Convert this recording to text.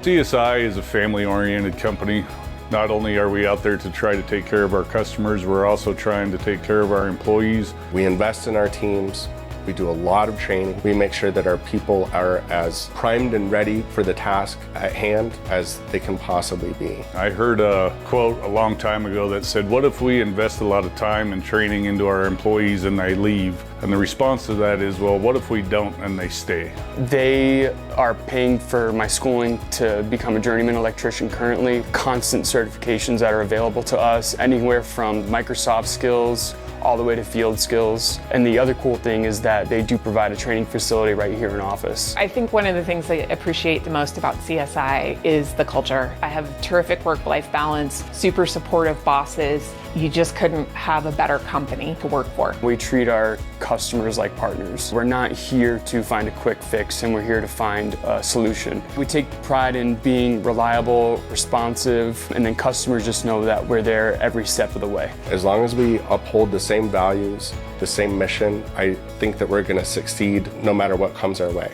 CSI is a family-oriented company. Not only are we out there to try to take care of our customers, we're also trying to take care of our employees. We invest in our teams. We do a lot of training. We make sure that our people are as primed and ready for the task at hand as they can possibly be. I heard a quote a long time ago that said, what if we invest a lot of time and training into our employees and they leave? And the response to that is, well, what if we don't and they stay? They are paying for my schooling to become a journeyman electrician currently. Constant certifications that are available to us, anywhere from Microsoft skills all the way to field skills. And the other cool thing is that they do provide a training facility right here in office. I think one of the things I appreciate the most about CSI is the culture. I have terrific work-life balance, super supportive bosses. You just couldn't have a better company to work for. We treat our customers like partners. We're not here to find a quick fix, and we're here to find a solution. We take pride in being reliable, responsive, and then customers just know that we're there every step of the way. As long as we uphold the same values, the same mission, I think that we're going to succeed no matter what comes our way.